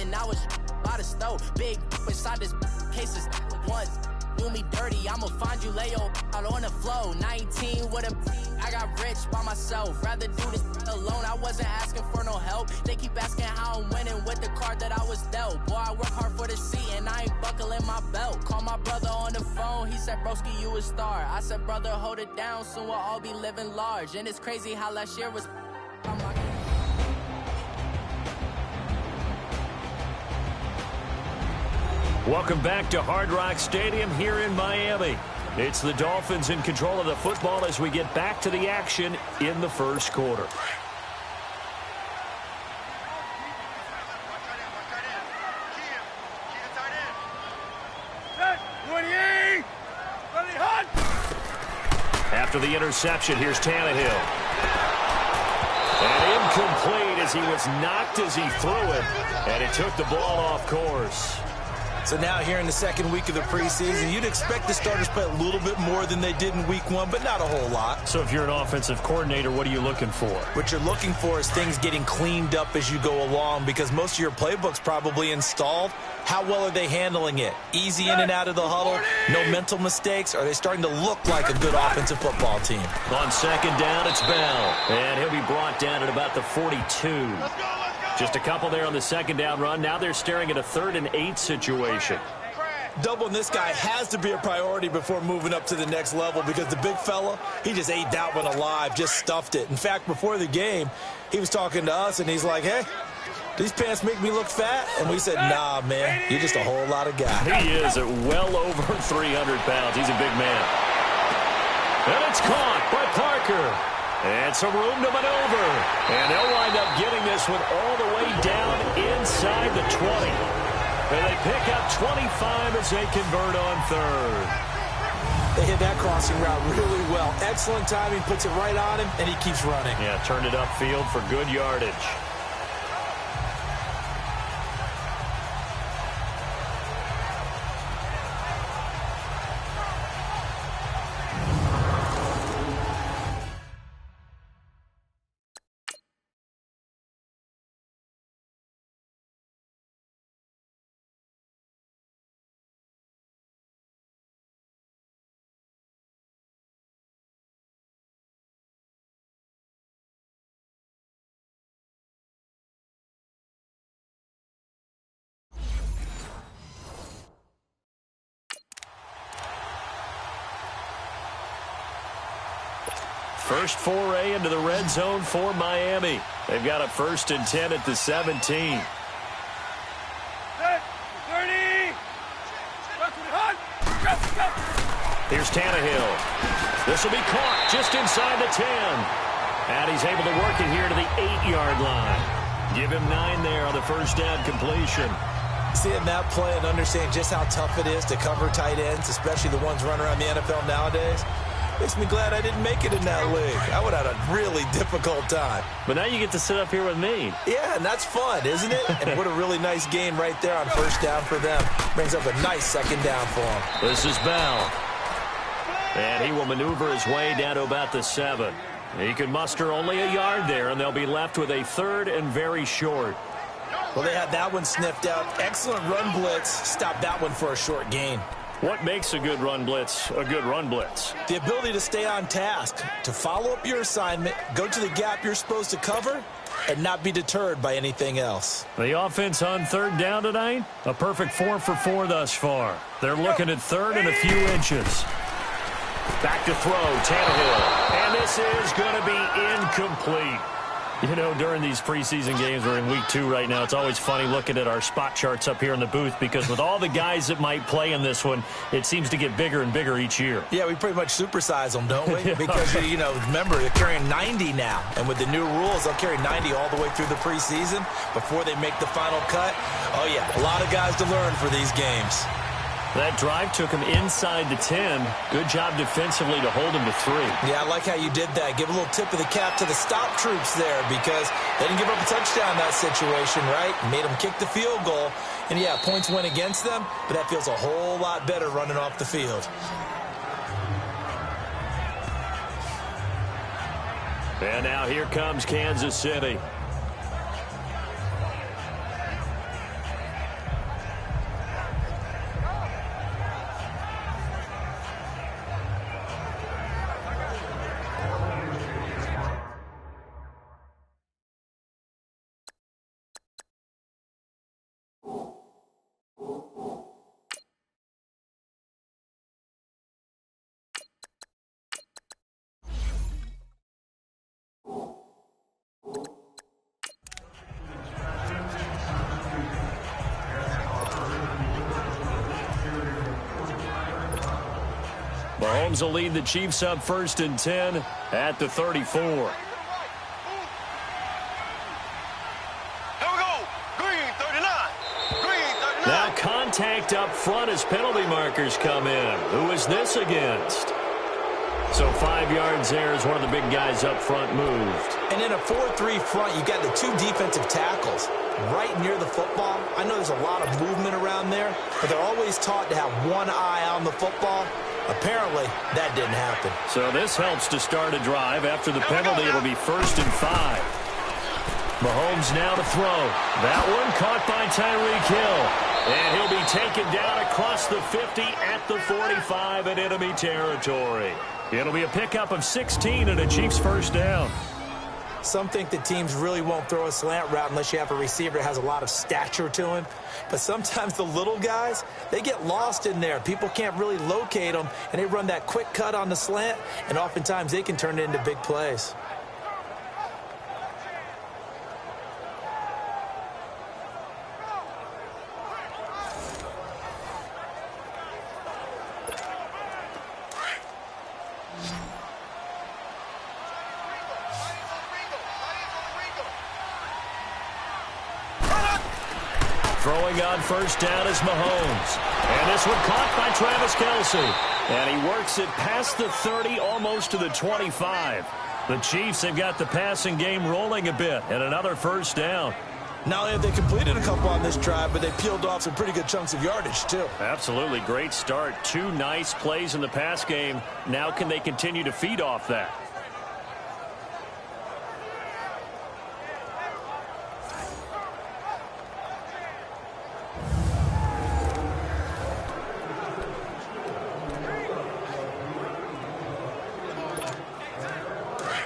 and I was by the stove. Big inside this case is one. Do me dirty, I'ma find you, lay your out on the flow. 19 with a I got rich by myself. Rather do this alone, I wasn't asking for no help. They keep asking how I'm winning with the card that I was dealt. Boy, I work hard for the seat and I ain't buckling my belt. Call my brother on the phone, he said, broski, you a star. I said, brother, hold it down, soon we'll all be living large. And it's crazy how last year was Welcome back to Hard Rock Stadium here in Miami. It's the Dolphins in control of the football as we get back to the action in the first quarter. After the interception, here's Tannehill. And incomplete as he was knocked as he threw it, and it took the ball off course. So now here in the second week of the preseason, you'd expect the starters to play a little bit more than they did in week one, but not a whole lot. So if you're an offensive coordinator, what are you looking for? What you're looking for is things getting cleaned up as you go along, because most of your playbook's probably installed. How well are they handling it? Easy in and out of the huddle, no mental mistakes? Are they starting to look like a good offensive football team? On second down, it's Bell. And he'll be brought down at about the 42. Just a couple there on the second down run. Now they're staring at a 3rd and 8 situation. Doubling this guy has to be a priority before moving up to the next level, because the big fella, he just ate that one alive, just stuffed it. In fact, before the game, he was talking to us, and he's like, hey, these pants make me look fat? And we said, nah, man, you're just a whole lot of guy. He is at well over 300 pounds. He's a big man. And it's caught by Parker. And some room to maneuver. And they'll wind up getting this one all the way down inside the 20. And they pick up 25 as they convert on 3rd. They hit that crossing route really well. Excellent timing, puts it right on him, and he keeps running. Yeah, turned it upfield for good yardage. First foray into the red zone for Miami. They've got a 1st and 10 at the 17. 30. Here's Tannehill. This will be caught just inside the 10. And he's able to work it here to the 8-yard line. Give him 9 there on the first down completion. Seeing that play and understanding just how tough it is to cover tight ends, especially the ones running around the NFL nowadays, makes me glad I didn't make it in that league. I would have had a really difficult time. But now you get to sit up here with me. Yeah, and that's fun, isn't it? And what a really nice game right there on first down for them. Brings up a nice second down for them. This is Bell. And he will maneuver his way down to about the 7. He can muster only a yard there, and they'll be left with a 3rd and very short. Well, they had that one sniffed out. Excellent run blitz. Stopped that one for a short gain. What makes a good run blitz a good run blitz? The ability to stay on task, to follow up your assignment, go to the gap you're supposed to cover, and not be deterred by anything else. The offense on 3rd down tonight, a perfect 4 for 4 thus far. They're looking at 3rd and a few inches. Back to throw, Tannehill. And this is going to be incomplete. You know, during these preseason games, we're in week 2 right now, it's always funny looking at our spot charts up here in the booth, because with all the guys that might play in this one, it seems to get bigger and bigger each year. Yeah, we pretty much supersize them, don't we? Because, you know, remember, they're carrying 90 now. And with the new rules, they'll carry 90 all the way through the preseason before they make the final cut. Oh, yeah, a lot of guys to learn for these games. That drive took him inside the 10. Good job defensively to hold him to 3. Yeah, I like how you did that. Give a little tip of the cap to the stop troops there, because they didn't give up a touchdown in that situation, right? Made them kick the field goal. And, yeah, points went against them, but that feels a whole lot better running off the field. And now here comes Kansas City. Mahomes will lead the Chiefs up 1st and 10 at the 34. Now contact up front as penalty markers come in. Who is this against? So 5 yards there as one of the big guys up front moved. And in a 4-3 front, you got the 2 defensive tackles right near the football. I know there's a lot of movement around there, but they're always taught to have one eye on the football. Apparently, that didn't happen. So this helps to start a drive. After the penalty, it'll be 1st and 5. Mahomes now to throw. That one caught by Tyreek Hill. And he'll be taken down across the 50 at the 45 in enemy territory. It'll be a pickup of 16 and a Chiefs 1st down. Some think that teams really won't throw a slant route unless you have a receiver that has a lot of stature to him. But sometimes the little guys, they get lost in there. People can't really locate them, and they run that quick cut on the slant, and oftentimes they can turn it into big plays. Throwing on 1st down is Mahomes. And this one caught by Travis Kelce. And he works it past the 30, almost to the 25. The Chiefs have got the passing game rolling a bit, and another 1st down. Not only have they completed a couple on this drive, but they peeled off some pretty good chunks of yardage, too. Absolutely. Great start. 2 nice plays in the pass game. Now can they continue to feed off that?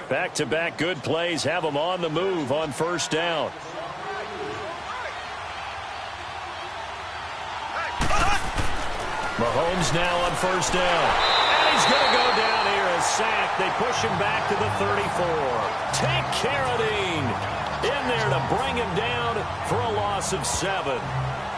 Back-to-back good plays have them on the move on 1st down. Mahomes now on 1st down. And he's going to go down here as sacked. They push him back to the 34. Take Carradine in there to bring him down for a loss of 7.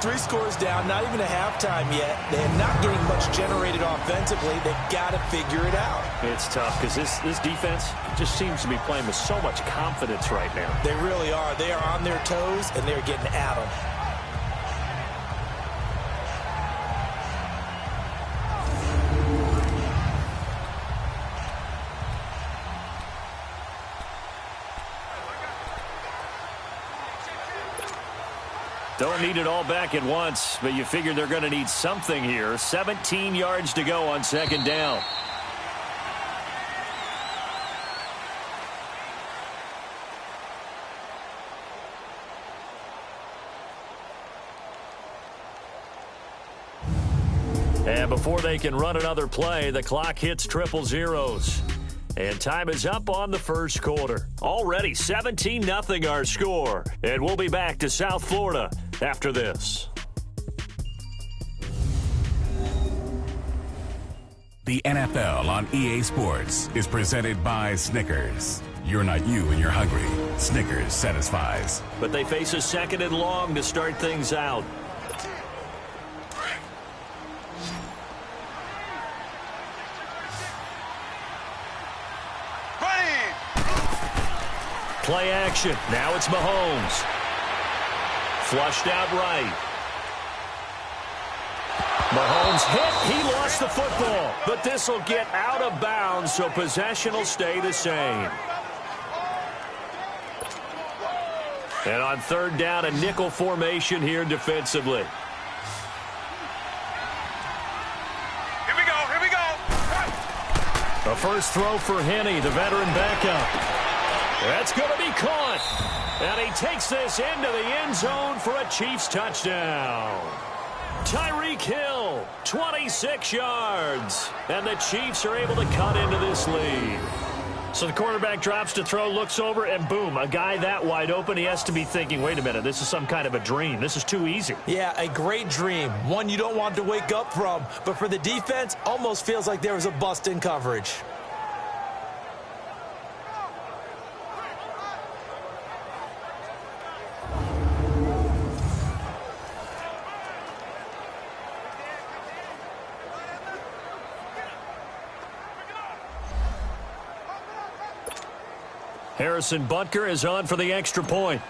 3 scores down, not even a halftime yet. They're not getting much generated offensively. They've got to figure it out. It's tough because this defense just seems to be playing with so much confidence right now. They really are. They are on their toes, and they're getting at them. Don't need it all back at once, but you figure they're going to need something here. 17 yards to go on 2nd down. And before they can run another play, the clock hits triple zeros. And time is up on the 1st quarter. Already 17-0 our score. And we'll be back to South Florida after this. The NFL on EA Sports is presented by Snickers. You're not you when you're hungry. Snickers satisfies. But they face a 2nd and long to start things out. Play action. Now it's Mahomes. Flushed out right. Mahomes hit. He lost the football. But this will get out of bounds, so possession will stay the same. And on 3rd down, a nickel formation here defensively. Here we go. Here we go. A first throw for Henney, the veteran backup. That's going to be caught. And he takes this into the end zone for a Chiefs touchdown. Tyreek Hill, 26 yards. And the Chiefs are able to cut into this lead. So the quarterback drops to throw, looks over, and boom, a guy that wide open. He has to be thinking, wait a minute, this is some kind of a dream. This is too easy. Yeah, a great dream. One you don't want to wake up from. But for the defense, almost feels like there was a bust in coverage. Harrison Butker is on for the extra point.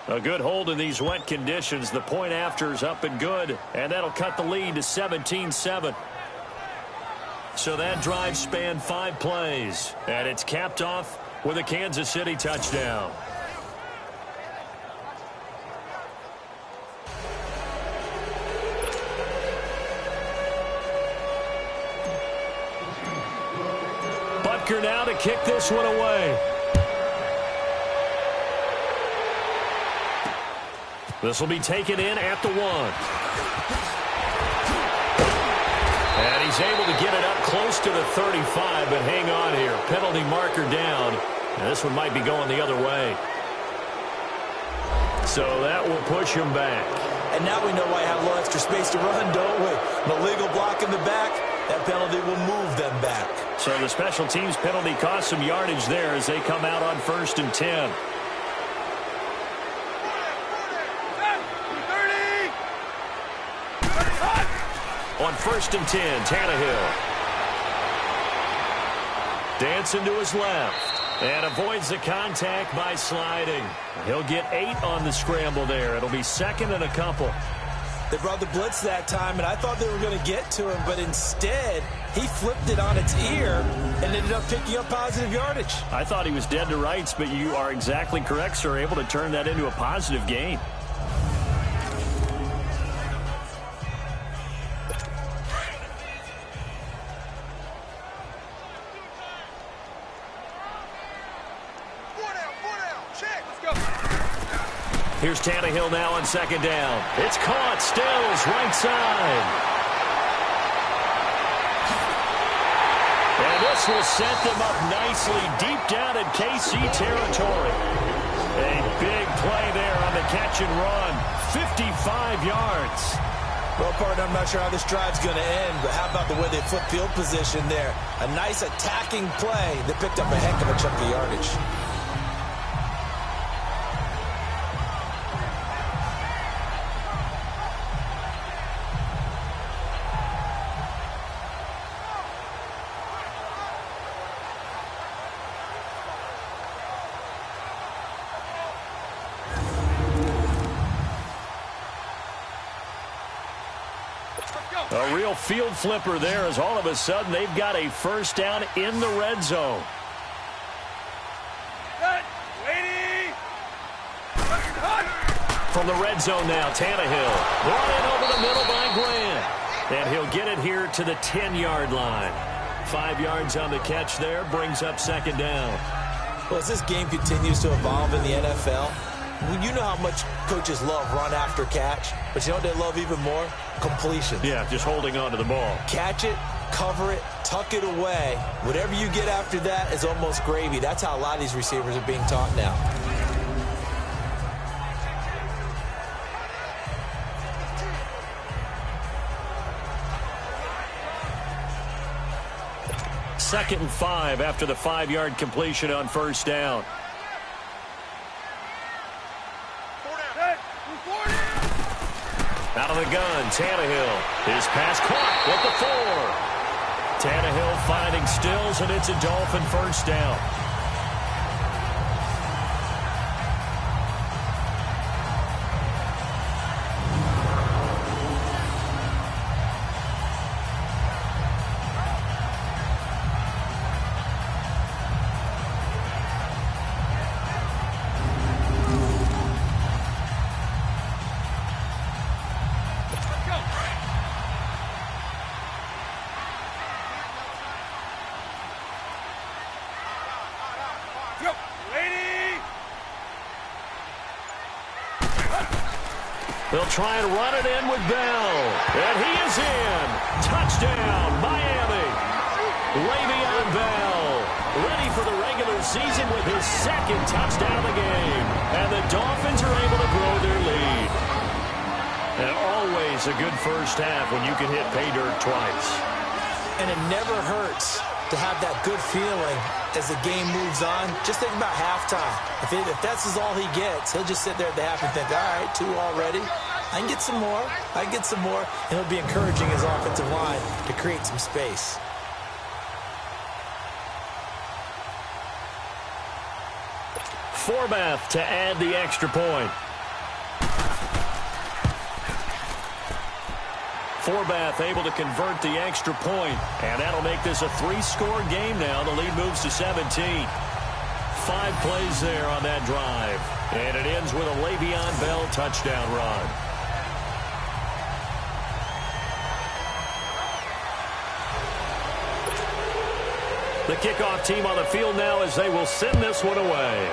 A good hold in these wet conditions. The point after is up and good, and that'll cut the lead to 17-7. So that drive spanned 5 plays, and it's capped off with a Kansas City touchdown. Butker now to kick this one away. This will be taken in at the 1. And he's able to get it up close to the 35, but hang on here. Penalty marker down. And this one might be going the other way. So that will push him back. And now we know why I have a little extra space to run, don't we? An illegal block in the back. That penalty will move them back. So the special teams penalty cost some yardage there as they come out on 1st and 10. On 1st and 10, Tannehill. Dancing to his left. And avoids the contact by sliding. He'll get 8 on the scramble there. It'll be 2nd and a couple. They brought the blitz that time, and I thought they were going to get to him, but instead, he flipped it on its ear and ended up picking up positive yardage. I thought he was dead to rights, but you are exactly correct, sir. Able to turn that into a positive gain. Here's Tannehill now on 2nd down. It's caught. Stills right side. And this will set them up nicely deep down in KC territory. A big play there on the catch and run. 55 yards. Well, partner, I'm not sure how this drive's going to end, but how about the way they flip field position there? A nice attacking play that picked up a heck of a chunk of yardage. A real field flipper there as all of a sudden they've got a 1st down in the red zone. From the red zone now, Tannehill. Brought in over the middle by Grant. And he'll get it here to the 10-yard line. 5 yards on the catch there, brings up 2nd down. Well, as this game continues to evolve in the NFL, you know how much coaches love run after catch, but you know what they love even more? Completion. Yeah, just holding on to the ball. Catch it, cover it, tuck it away. Whatever you get after that is almost gravy. That's how a lot of these receivers are being taught now. Second and 5 after the 5-yard completion on 1st down. Out of the gun, Tannehill. His pass caught with the 4. Tannehill finding Stills, and it's a Dolphin 1st down. They'll try and run it in with Bell. And he is in. Touchdown, Miami. Le'Veon Bell, ready for the regular season with his 2nd touchdown of the game. And the Dolphins are able to grow their lead. And always a good 1st half when you can hit pay dirt twice. And it never hurts to have that good feeling as the game moves on. Just think about halftime. If that's all he gets, he'll just sit there at the half and think, all right, 2 already. I can get some more. I can get some more. And it'll be encouraging his offensive line to create some space. Forbath to add the extra point. Forbath able to convert the extra point, and that'll make this a 3-score game now. The lead moves to 17. 5 plays there on that drive, and it ends with a Le'Veon Bell touchdown run. The kickoff team on the field now as they will send this one away.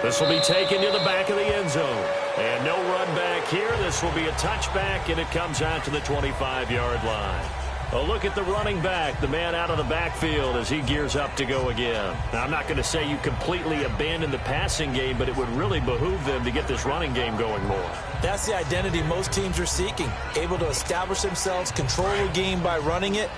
This will be taken to the back of the end zone. And no run back here. This will be a touchback, and it comes out to the 25-yard line. A look at the running back, the man out of the backfield as he gears up to go again. Now, I'm not going to say you completely abandon the passing game, but it would really behoove them to get this running game going more. That's the identity most teams are seeking. Able to establish themselves, control the game by running it,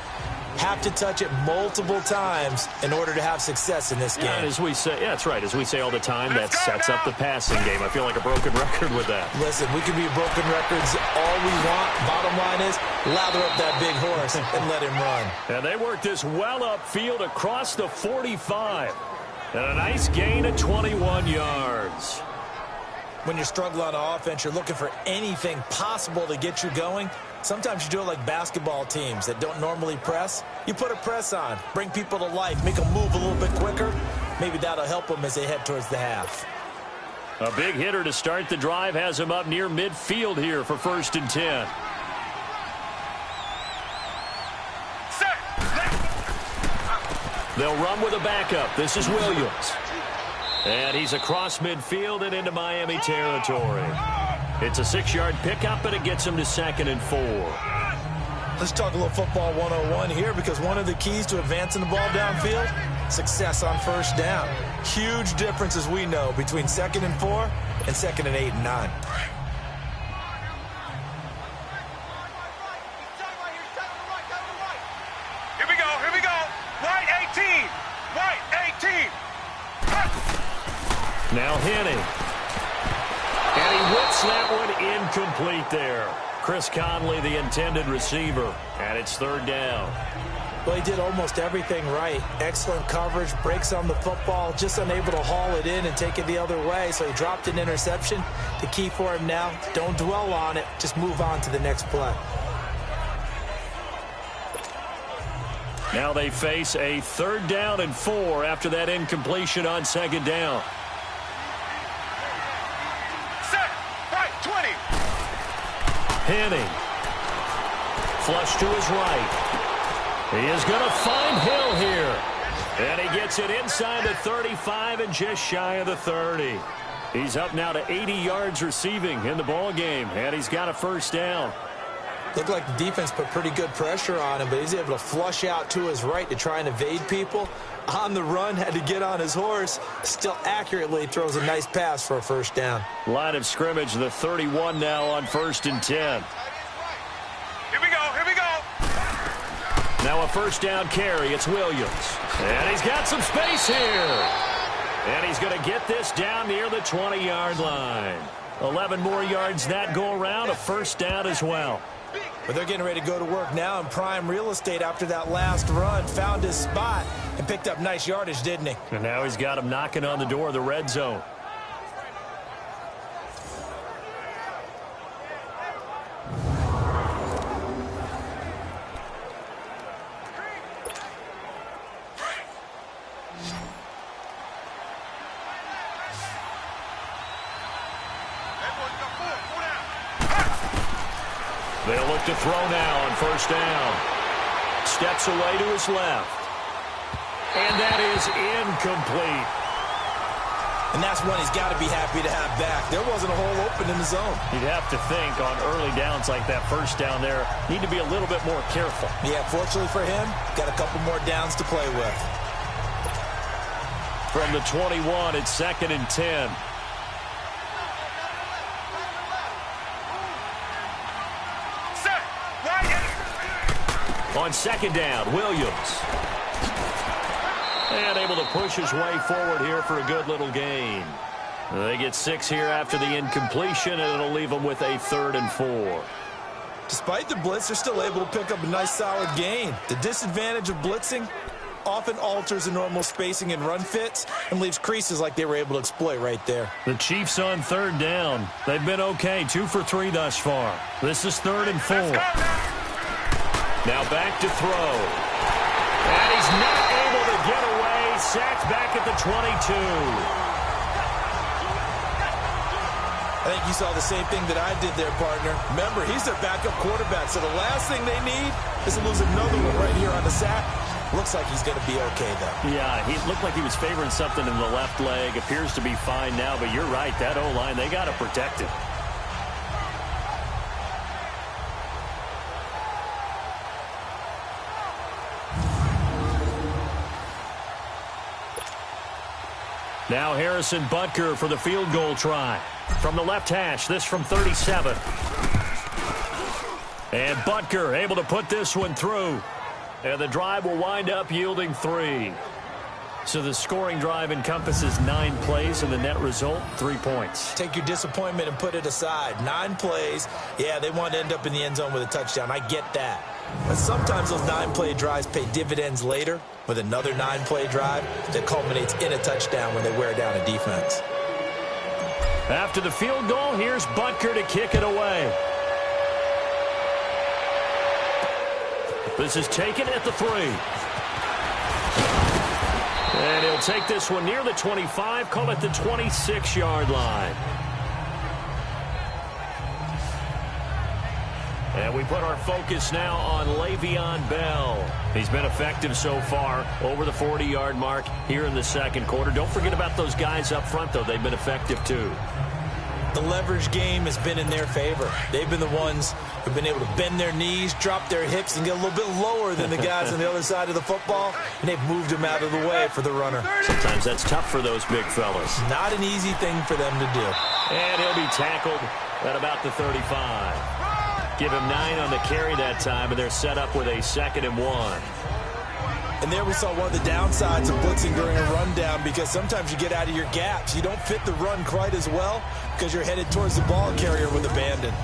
have to touch it multiple times in order to have success in this game. Yeah, as we say, yeah, that's right. As we say all the time, that sets up the passing game. I feel like a broken record with that. Listen, we can be broken records all we want. Bottom line is, lather up that big horse and let him run. And they work this well upfield across the 45. And a nice gain of 21 yards. When you're struggling on offense, you're looking for anything possible to get you going. Sometimes you do it like basketball teams that don't normally press. You put a press on, bring people to life, make them move a little bit quicker. Maybe that'll help them as they head towards the half. A big hitter to start the drive has him up near midfield here for 1st and 10. They'll run with a backup. This is Williams. And he's across midfield and into Miami territory. It's a 6-yard pickup, and it gets him to 2nd and 4. Let's talk a little football 101 here, because one of the keys to advancing the ball downfield, success on 1st down. Huge difference, as we know, between 2nd and 4 and 2nd and 8 and 9. Here we go, here we go. Right 18. Right 18. Now Henning. And he whips that one incomplete there. Chris Conley, the intended receiver, and it's 3rd down. Well, he did almost everything right. Excellent coverage, breaks on the football, just unable to haul it in and take it the other way, so he dropped an interception. The key for him now, don't dwell on it, just move on to the next play. Now they face a 3rd down and 4 after that incompletion on 2nd down. Henning. Flush to his right. He is going to find Hill here. And he gets it inside the 35 and just shy of the 30. He's up now to 80 yards receiving in the ball game, and he's got a 1st down. Looked like the defense put pretty good pressure on him, but he's able to flush out to his right to try and evade people. On the run, had to get on his horse. Still accurately throws a nice pass for a 1st down. Line of scrimmage, the 31 now on 1st and 10. Here we go, here we go. Now a 1st down carry. It's Williams. And he's got some space here. And he's going to get this down near the 20-yard line. 11 more yards that go around, a 1st down as well. But they're getting ready to go to work now in prime real estate after that last run. Found his spot and picked up nice yardage, didn't he? And now he's got him knocking on the door of the red zone. They'll look to throw now on 1st down. Steps away to his left. And that is incomplete. And that's one he's got to be happy to have back. There wasn't a hole open in the zone. You'd have to think on early downs like that 1st down there, need to be a little bit more careful. Yeah, fortunately for him, got a couple more downs to play with. From the 21, it's 2nd and 10. On 2nd down, Williams. And able to push his way forward here for a good little gain. They get 6 here after the incompletion, and it'll leave them with a 3rd and 4. Despite the blitz, they're still able to pick up a nice solid gain. The disadvantage of blitzing, often alters the normal spacing and run fits and leaves creases like they were able to exploit right there. The Chiefs on third down. They've been okay, 2 for 3 thus far. This is 3rd and 4. Now back to throw. And he's not able to get away. Sacked back at the 22. I think you saw the same thing that I did there, partner. Remember, he's their backup quarterback, so the last thing they need is to lose another one right here on the sack. Looks like he's going to be okay, though. Yeah, he looked like he was favoring something in the left leg. Appears to be fine now, but you're right. That O-line, they got to protect it. Now Harrison Butker for the field goal try. From the left hash, this from 37. And Butker able to put this one through. And the drive will wind up yielding 3. So the scoring drive encompasses 9 plays, and the net result, 3 points. Take your disappointment and put it aside. 9 plays. Yeah, they want to end up in the end zone with a touchdown. I get that. But sometimes those 9-play drives pay dividends later with another 9-play drive that culminates in a touchdown when they wear down a defense. After the field goal, here's Butker to kick it away. This is taken at the 3. And he'll take this one near the 25, call it the 26-yard line. And we put our focus now on Le'Veon Bell. He's been effective so far, over the 40-yard mark here in the second quarter. Don't forget about those guys up front, though. They've been effective, too. The leverage game has been in their favor. They've been the ones who've been able to bend their knees, drop their hips, and get a little bit lower than the guys on the other side of the football, and they've moved them out of the way for the runner. Sometimes that's tough for those big fellas. Not an easy thing for them to do. And he'll be tackled at about the 35. Give him 9 on the carry that time, and they're set up with a 2nd and 1. And there we saw one of the downsides of blitzing during a rundown, because sometimes you get out of your gaps. You don't fit the run quite as well because you're headed towards the ball carrier with abandon.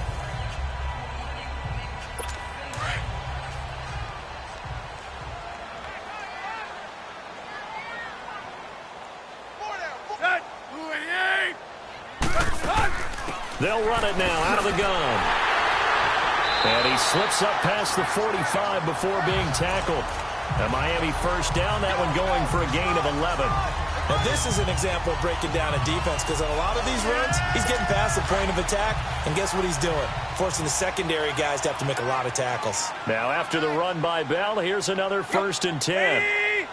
They'll run it now out of the gun. And he slips up past the 45 before being tackled. A Miami first down, that one going for a gain of 11. Now this is an example of breaking down a defense, because on a lot of these runs, he's getting past the point of attack, and guess what he's doing? Forcing the secondary guys to have to make a lot of tackles. Now after the run by Bell, here's another 1st and 10.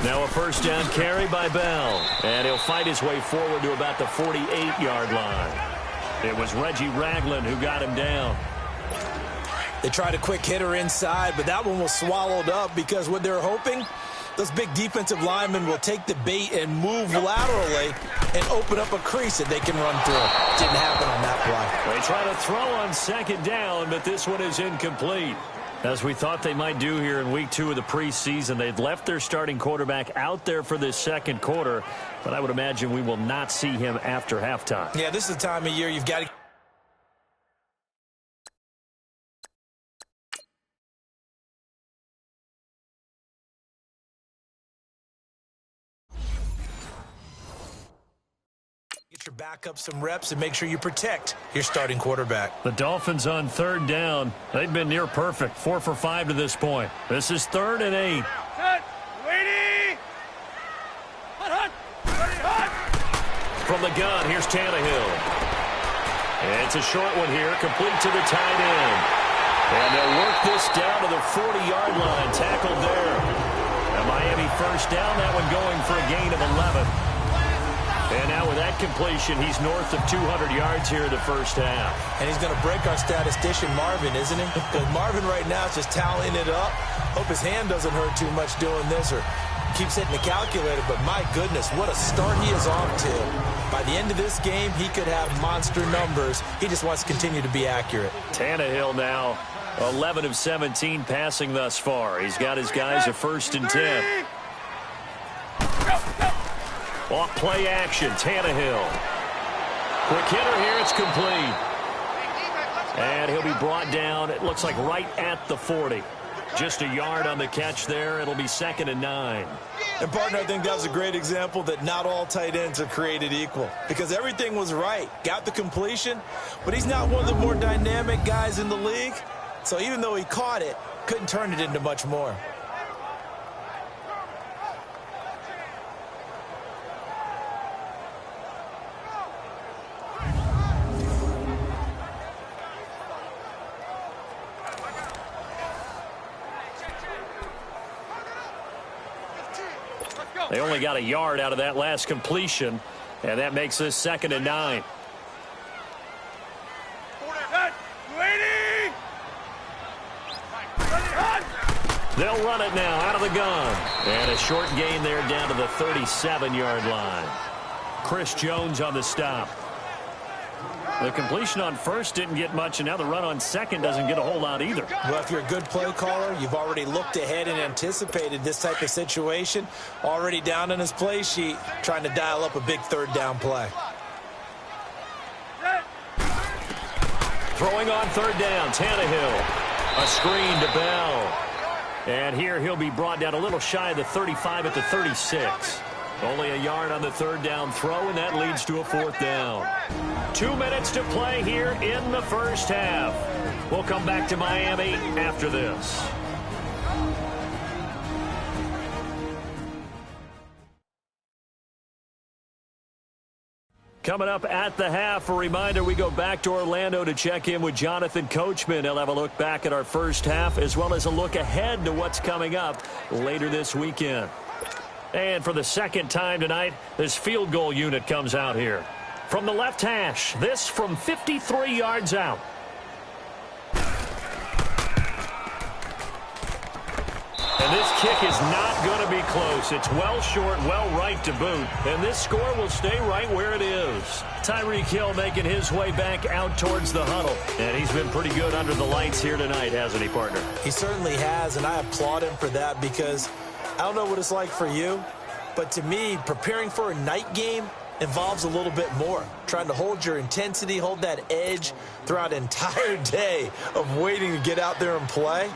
Now a first down carry by Bell, and he'll fight his way forward to about the 48-yard line. It was Reggie Ragland who got him down. They tried a quick hitter inside, but that one was swallowed up, because what they're hoping, those big defensive linemen will take the bait and move laterally and open up a crease that they can run through. Didn't happen on that play. They try to throw on 2nd down, but this one is incomplete. As we thought they might do here in week 2 of the preseason, they'd left their starting quarterback out there for this second quarter, but I would imagine we will not see him after halftime. Yeah, this is the time of year you've got to... get your backup some reps and make sure you protect your starting quarterback. The Dolphins on 3rd down. They've been near perfect, 4 for 5 to this point. This is 3rd and 8. From the gun, here's Tannehill. It's a short one here, complete to the tight end. And they'll work this down to the 40-yard line, tackled there. A Miami first down, that one going for a gain of 11. And now with that completion, he's north of 200 yards here in the first half. And he's going to break our statistician, Marvin, isn't he? Because Marvin right now is just tallying it up. Hope his hand doesn't hurt too much doing this, or keeps hitting the calculator. But my goodness, what a start he is off to. By the end of this game, he could have monster numbers. He just wants to continue to be accurate. Tannehill now 11 of 17 passing thus far. He's got his guys a 1st and 10. Off play action, Tannehill. Quick hitter here, it's complete. And he'll be brought down, it looks like right at the 40. Just a yard on the catch there. It'll be 2nd and 9. And, partner, I think that was a great example that not all tight ends are created equal, because everything was right. Got the completion, but he's not one of the more dynamic guys in the league. So even though he caught it, couldn't turn it into much more. They only got a yard out of that last completion, and that makes this 2nd and 9. They'll run it now out of the gun. And a short gain there down to the 37-yard line. Chris Jones on the stop. The completion on first didn't get much, and now the run on second doesn't get a whole lot either. Well, if you're a good play caller, you've already looked ahead and anticipated this type of situation. Already down on his play sheet, trying to dial up a big 3rd down play. Throwing on 3rd down, Tannehill. A screen to Bell. And here he'll be brought down a little shy of the 35 at the 36. Only a yard on the 3rd down throw, and that leads to a 4th down. 2 minutes to play here in the first half. We'll come back to Miami after this. Coming up at the half, a reminder, we go back to Orlando to check in with Jonathan Coachman. He'll have a look back at our first half, as well as a look ahead to what's coming up later this weekend. And for the 2nd time tonight, this field goal unit comes out here. From the left hash, this from 53 yards out. And this kick is not going to be close. It's well short, well right to boot. And this score will stay right where it is. Tyreek Hill making his way back out towards the huddle. And he's been pretty good under the lights here tonight, hasn't he, partner? He certainly has, and I applaud him for that, because I don't know what it's like for you, but to me, preparing for a night game involves a little bit more. Trying to hold your intensity, hold that edge throughout an entire day of waiting to get out there and play.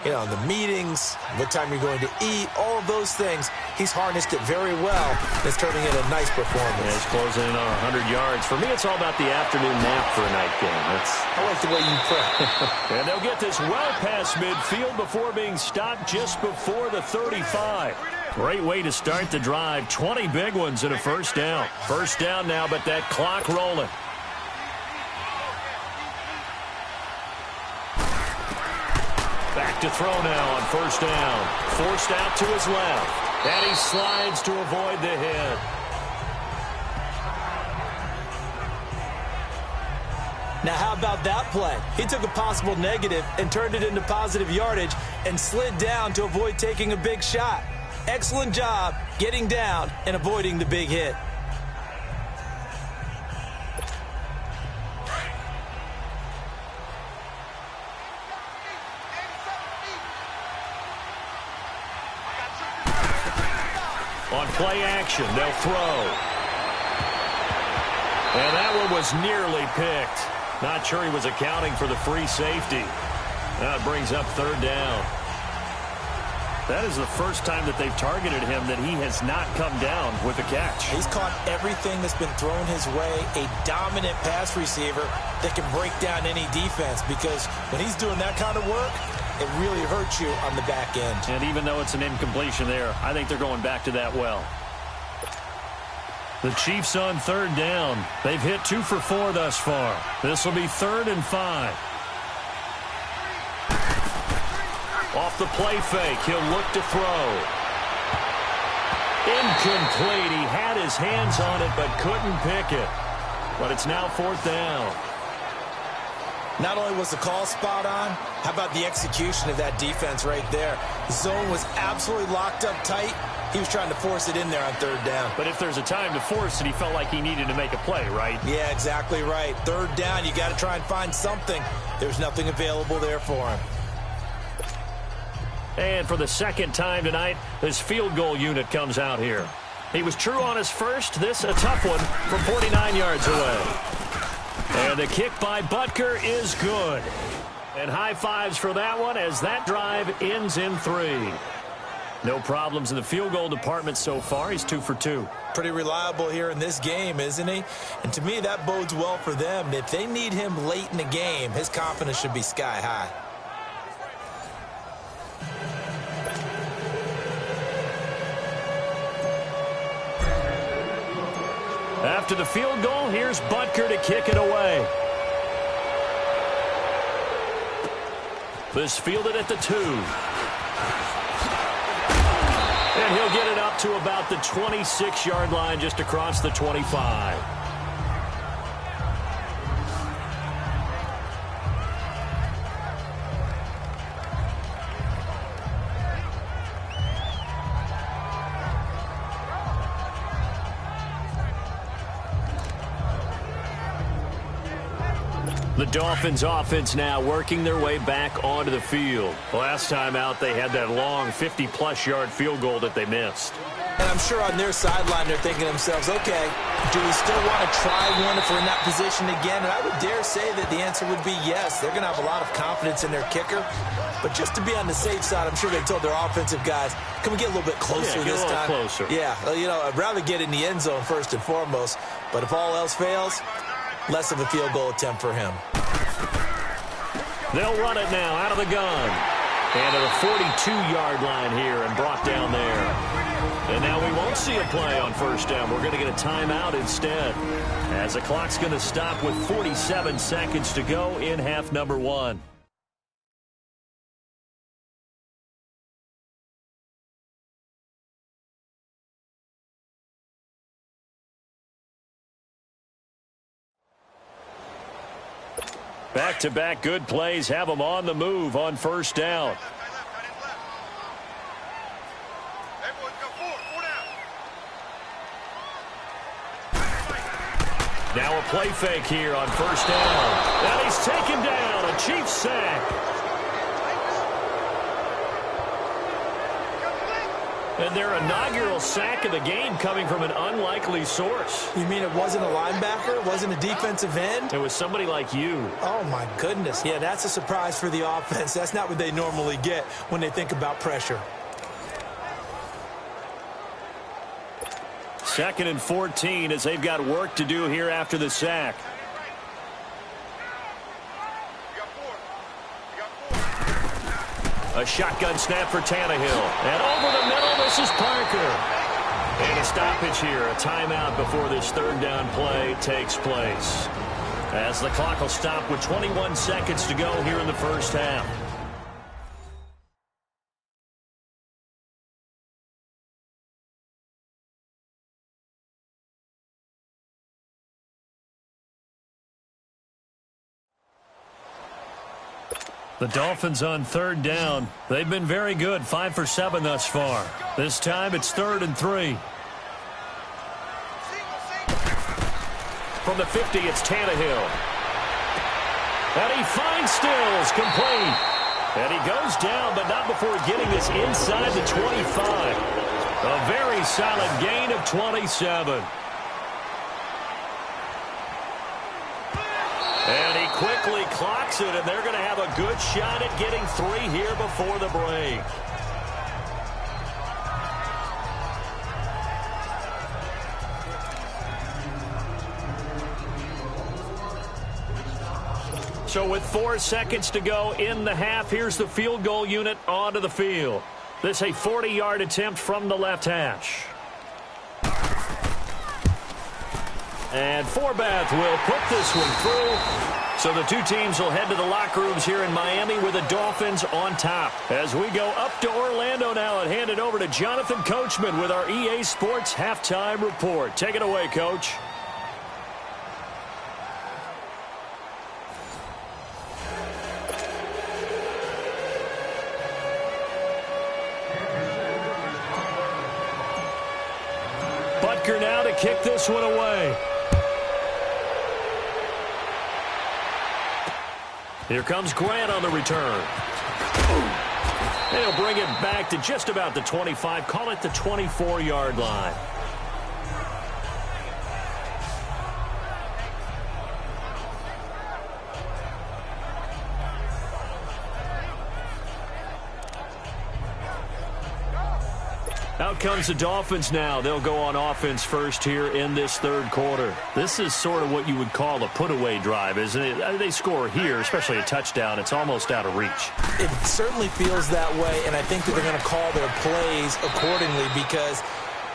You know, the meetings, what time you're going to eat, all of those things. He's harnessed it very well. It's turning in a nice performance. Yeah, he's closing in on 100 yards. For me, it's all about the afternoon nap for a night game. I like the way you play. And they'll get this well past midfield before being stopped just before the 35. Great way to start the drive. 20 big ones and a 1st down. 1st down now, but that clock rolling. Back to throw now on 1st down. Forced out to his left. And he slides to avoid the hit. Now, how about that play? He took a possible negative and turned it into positive yardage and slid down to avoid taking a big shot. Excellent job getting down and avoiding the big hit. On play action, they'll throw. And that one was nearly picked. Not sure he was accounting for the free safety. That brings up 3rd down. That is the first time that they've targeted him that he has not come down with a catch. He's caught everything that's been thrown his way. A dominant pass receiver that can break down any defense, because when he's doing that kind of work, it really hurts you on the back end. And even though it's an incompletion there, I think they're going back to that well. The Chiefs on 3rd down. They've hit 2 for 4 thus far. This will be 3rd and 5. Off the play fake, he'll look to throw. Incomplete. He had his hands on it but couldn't pick it. But it's now 4th down. Not only was the call spot on, how about the execution of that defense right there? The zone was absolutely locked up tight. He was trying to force it in there on 3rd down. But if there's a time to force it, he felt like he needed to make a play, right? Yeah, exactly right. 3rd down, you got to try and find something. There's nothing available there for him. And for the 2nd time tonight, this field goal unit comes out here. He was true on his first. This a tough one from 49 yards away. And the kick by Butker is good. And high fives for that one as that drive ends in 3. No problems in the field goal department so far. He's 2 for 2. Pretty reliable here in this game, isn't he? And to me, that bodes well for them. If they need him late in the game, his confidence should be sky high. After the field goal, here's Butker to kick it away. This fielded at the 2. And he'll get it up to about the 26-yard line, just across the 25. The Dolphins offense now working their way back onto the field. Last time out, they had that long 50-plus yard field goal that they missed. And I'm sure on their sideline, they're thinking to themselves, okay, do we still want to try one if we're in that position again? And I would dare say that the answer would be yes. They're going to have a lot of confidence in their kicker. But just to be on the safe side, I'm sure they told their offensive guys, can we get a little bit closer this time? Closer. Yeah, you know, I'd rather get in the end zone first and foremost. But if all else fails, less of a field goal attempt for him. They'll run it now out of the gun. And to the 42-yard line here and brought down there. And now we won't see a play on first down. We're going to get a timeout instead, as the clock's going to stop with 47 seconds to go in half number 1. Back-to-back good plays have them on the move on first down. Now a play fake here on first down. And he's taken down. A Chiefs sack. And their inaugural sack of the game coming from an unlikely source. You mean it wasn't a linebacker? It wasn't a defensive end? It was somebody like you. Oh, my goodness. Yeah, that's a surprise for the offense. That's not what they normally get when they think about pressure. 2nd and 14 as they've got work to do here after the sack. A shotgun snap for Tannehill. And over the middle, this is Parker. And a stoppage here, a timeout before this third down play takes place. As the clock will stop with 21 seconds to go here in the first half. The Dolphins on third down. They've been very good, 5 for 7 thus far. This time it's 3rd and 3. From the 50, it's Tannehill. And he finds Stills, complete. And he goes down, but not before getting this inside the 25. A very solid gain of 27. And he quickly clocks it, and they're going to have a good shot at getting 3 here before the break. So with 4 seconds to go in the half, here's the field goal unit onto the field. This a 40-yard attempt from the left hash. And Forbath will put this one through. So the two teams will head to the locker rooms here in Miami with the Dolphins on top. As we go up to Orlando now and hand it over to Jonathan Coachman with our EA Sports Halftime Report. Take it away, Coach. Butker now to kick this one away. Here comes Grant on the return. And he'll bring it back to just about the 25. Call it the 24-yard line. Out comes the Dolphins now. They'll go on offense first here in this third quarter. This is sort of what you would call a put-away drive, isn't it? They score here, especially a touchdown. It's almost out of reach. It certainly feels that way, and I think that they're going to call their plays accordingly because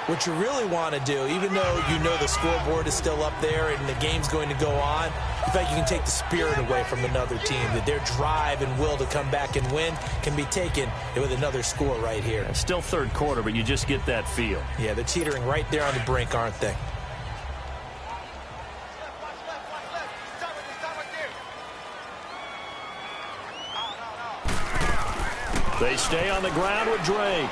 what you really want to do, even though you know the scoreboard is still up there and the game's going to go on, in fact, you can take the spirit away from another team, that their drive and will to come back and win can be taken with another score right here. It's still third quarter, but you just get that feel. Yeah, they're teetering right there on the brink, aren't they? They stay on the ground with Drake.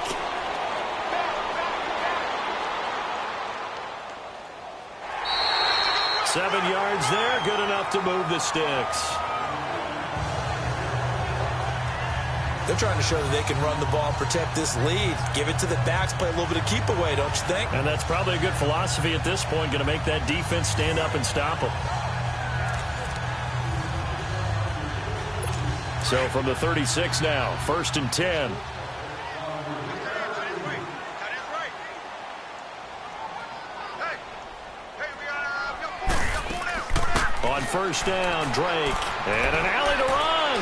Seven yards there, good enough to move the sticks. They're trying to show that they can run the ball and protect this lead. Give it to the backs, play a little bit of keep away, don't you think? And that's probably a good philosophy at this point, going to make that defense stand up and stop them. So from the 36 now, 1st and 10. On first down, Drake. And an alley to run.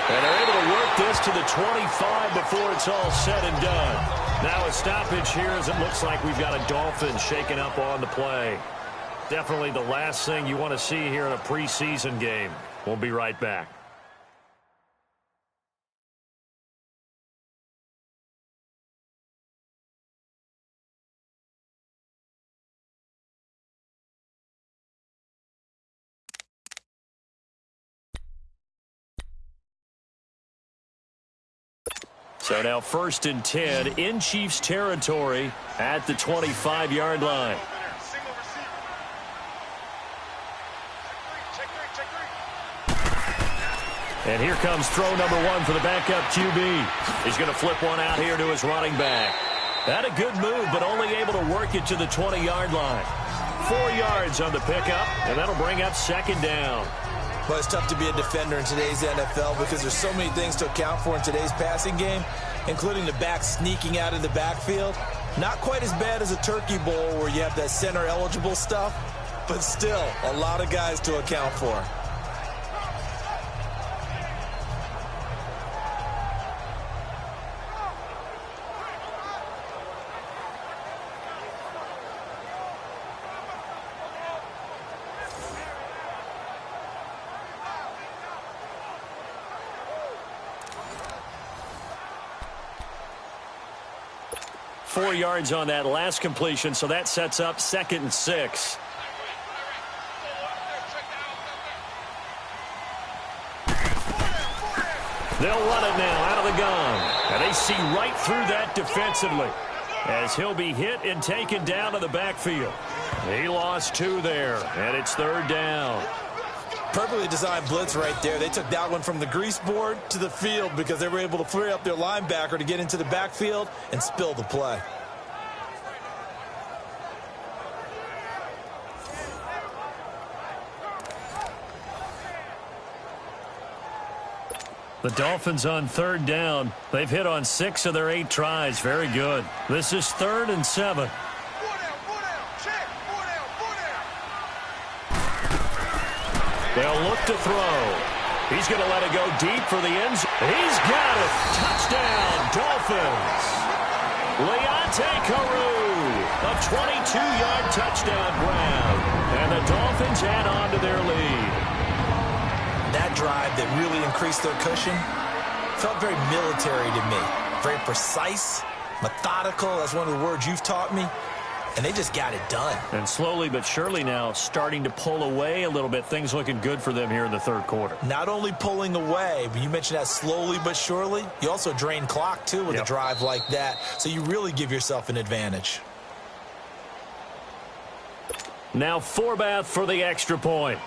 And they're able to work this to the 25 before it's all said and done. Now a stoppage here as it looks like we've got a Dolphin shaking up on the play. Definitely the last thing you want to see here in a preseason game. We'll be right back. So now 1st and 10 in Chiefs territory at the 25-yard line. And here comes throw number 1 for the backup QB. He's going to flip one out here to his running back. Had a good move, but only able to work it to the 20-yard line. 4 yards on the pickup, and that'll bring up 2nd down. Well, it's tough to be a defender in today's NFL because there's so many things to account for in today's passing game, including the back sneaking out of the backfield. Not quite as bad as a turkey bowl where you have that center-eligible stuff, but still a lot of guys to account for. Four yards on that last completion, so that sets up 2nd and 6. They'll run it now out of the gun. And they see right through that defensively as he'll be hit and taken down to the backfield. He lost 2 there, and it's 3rd down. Perfectly designed blitz right there. They took that one from the grease board to the field because they were able to free up their linebacker to get into the backfield and spill the play. The Dolphins on 3rd down. They've hit on 6 of their 8 tries. Very good. This is 3rd and 7. They'll look to throw. He's going to let it go deep for the end zone. He's got it. Touchdown, Dolphins. Leonte Carew, a 22-yard touchdown grab. And the Dolphins add on to their lead. That drive that really increased their cushion felt very military to me. Very precise, methodical. That's one of the words you've taught me. And they just got it done. And slowly but surely now starting to pull away a little bit. Things looking good for them here in the 3rd quarter. Not only pulling away, but you mentioned that slowly but surely. You also drain clock, too, with a drive like that. So you really give yourself an advantage. Now Forbath for the extra point.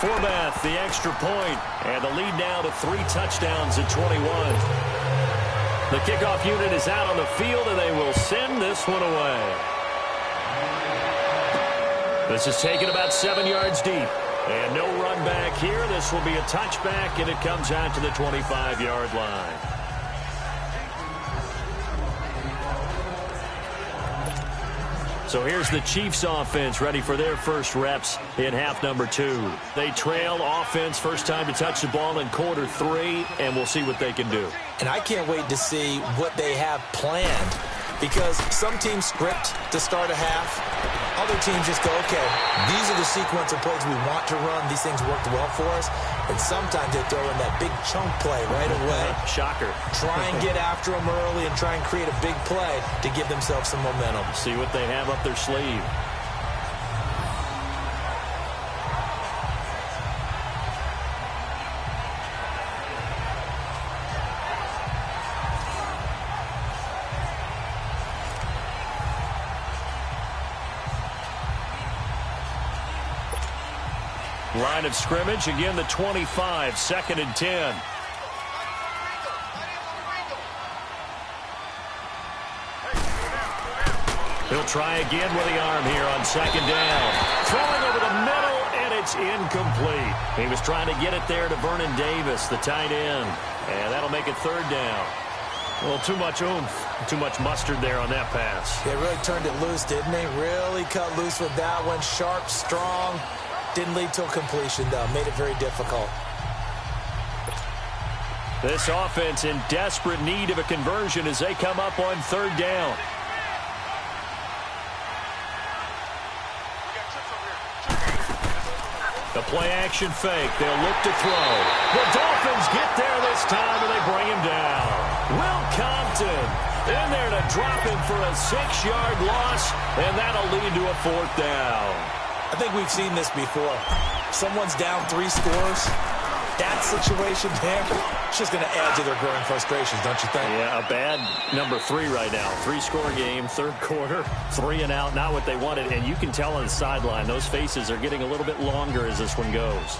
Forbath, the extra point, and the lead now to 3 touchdowns at 21. The kickoff unit is out on the field, and they will send this one away. This is taken about 7 yards deep, and no run back here. This will be a touchback, and it comes out to the 25-yard line. So here's the Chiefs offense ready for their first reps in half number 2. They trail offense first time to touch the ball in quarter 3, and we'll see what they can do. And I can't wait to see what they have planned, because some teams script to start a half. Other teams just go, okay, these are the sequence of plays we want to run. These things worked well for us. And sometimes they throw in that big chunk play right away. Shocker. Try and get after them early and try and create a big play to give themselves some momentum. See what they have up their sleeve. Line of scrimmage, again the 25, 2nd and 10. He'll try again with the arm here on 2nd down. Throwing over the middle, and it's incomplete. He was trying to get it there to Vernon Davis, the tight end. And that'll make it 3rd down. Well, too much oomph, too much mustard there on that pass. They really turned it loose, didn't they? Really cut loose with that one. Sharp, strong. Didn't lead to a completion, though. Made it very difficult. This offense in desperate need of a conversion as they come up on 3rd down. The play-action fake. They'll look to throw. The Dolphins get there this time, and they bring him down. Will Compton in there to drop him for a 6-yard loss, and that'll lead to a 4th down. I think we've seen this before. Someone's down 3 scores. That situation there, it's just going to add to their growing frustrations, don't you think? Yeah, a bad number 3 right now. 3-score game, 3rd quarter, 3 and out, not what they wanted. And you can tell on the sideline, those faces are getting a little bit longer as this one goes.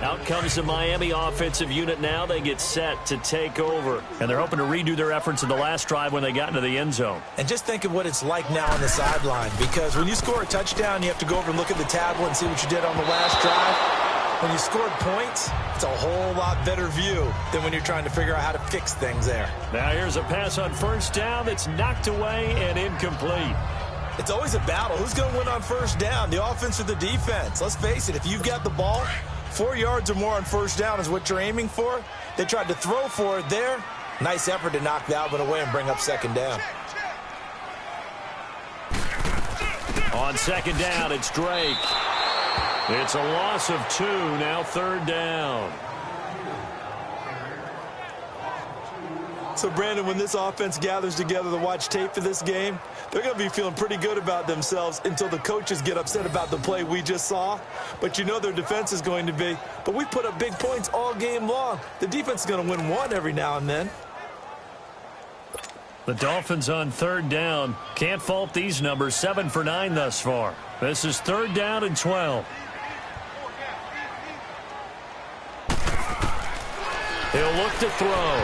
Out comes the Miami offensive unit now. They get set to take over. And they're hoping to redo their efforts in the last drive when they got into the end zone. And just think of what it's like now on the sideline. Because when you score a touchdown, you have to go over and look at the tablet and see what you did on the last drive. When you scored points, it's a whole lot better view than when you're trying to figure out how to fix things there. Now here's a pass on 1st down that's knocked away and incomplete. It's always a battle. Who's going to win on 1st down, the offense or the defense? Let's face it, if you've got the ball, 4 yards or more on 1st down is what you're aiming for. They tried to throw for it there. Nice effort to knock that one away and bring up 2nd down. On 2nd down, it's Drake. It's a loss of 2, now 3rd down. So, Brandon, when this offense gathers together to watch tape for this game, they're going to be feeling pretty good about themselves until the coaches get upset about the play we just saw. But you know their defense is going to be. But we put up big points all game long. The defense is going to win one every now and then. The Dolphins on 3rd down. Can't fault these numbers. 7 for 9 thus far. This is 3rd down and 12. He'll look to throw.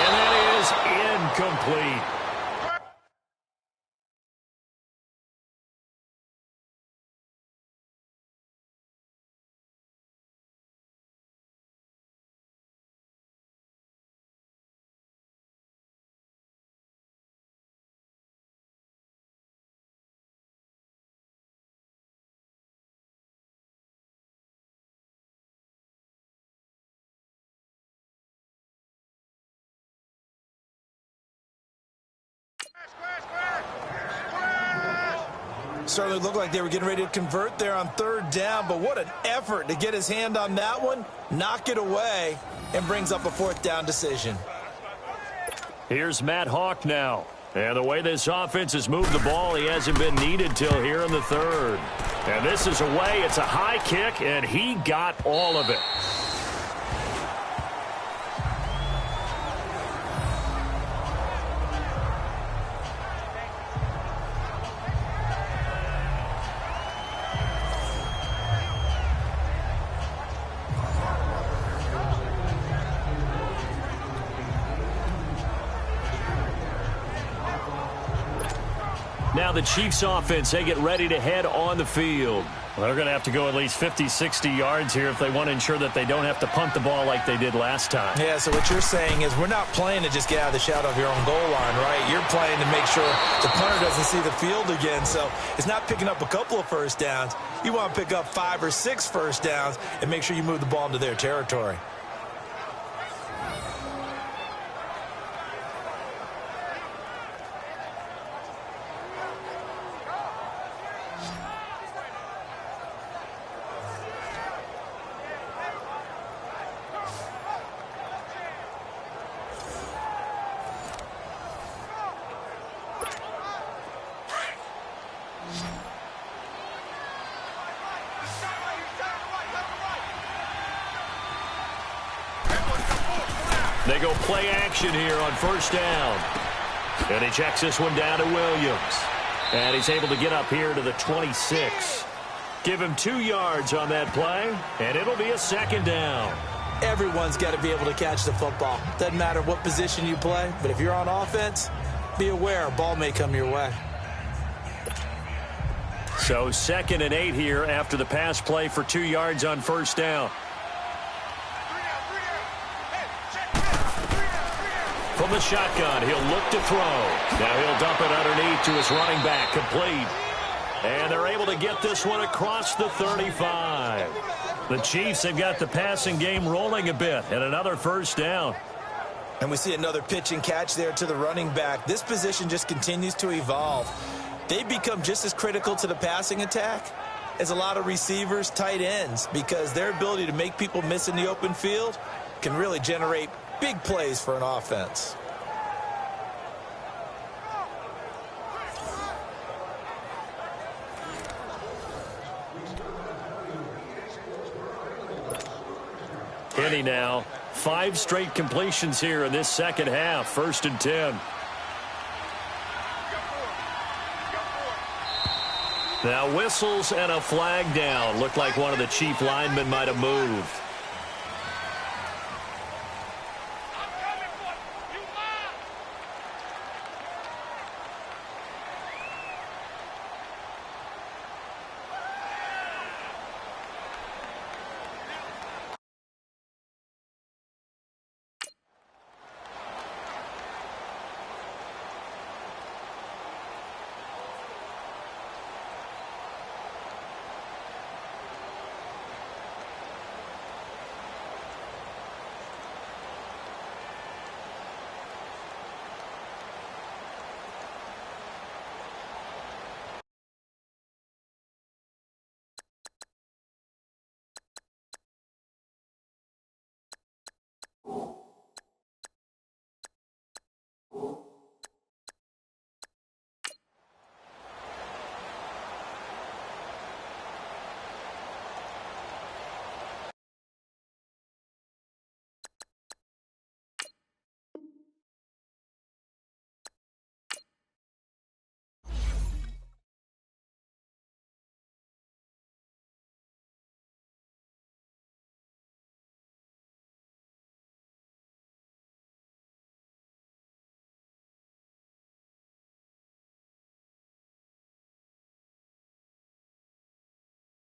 And that is incomplete. Certainly looked like they were getting ready to convert there on 3rd down, but what an effort to get his hand on that one, knock it away, and brings up a 4th down decision. Here's Matt Hawk now. And the way this offense has moved the ball, he hasn't been needed till here in the 3rd. And this is away. It's a high kick, and he got all of it. Now the Chiefs offense, they get ready to head on the field. Well, they're going to have to go at least 50, 60 yards here if they want to ensure that they don't have to punt the ball like they did last time. Yeah, so what you're saying is we're not playing to just get out of the shadow of your own goal line, right? You're playing to make sure the punter doesn't see the field again. So it's not picking up a couple of first downs. You want to pick up 5 or 6 first downs and make sure you move the ball into their territory. They go play action here on first down. And he checks this one down to Williams. And he's able to get up here to the 26. Give him 2 yards on that play, and it'll be a second down. Everyone's got to be able to catch the football. Doesn't matter what position you play, but if you're on offense, be aware a ball may come your way. So 2nd and 8 here after the pass play for 2 yards on first down. From the shotgun, he'll look to throw. Now he'll dump it underneath to his running back, complete. And they're able to get this one across the 35. The Chiefs have got the passing game rolling a bit, and another first down. And we see another pitch and catch there to the running back. This position just continues to evolve. They've become just as critical to the passing attack as a lot of receivers, tight ends, because their ability to make people miss in the open field can really generate big plays for an offense. Kenny now, 5 straight completions here in this second half. 1st and 10. Now whistles and a flag down. Looked like one of the Chief linemen might have moved.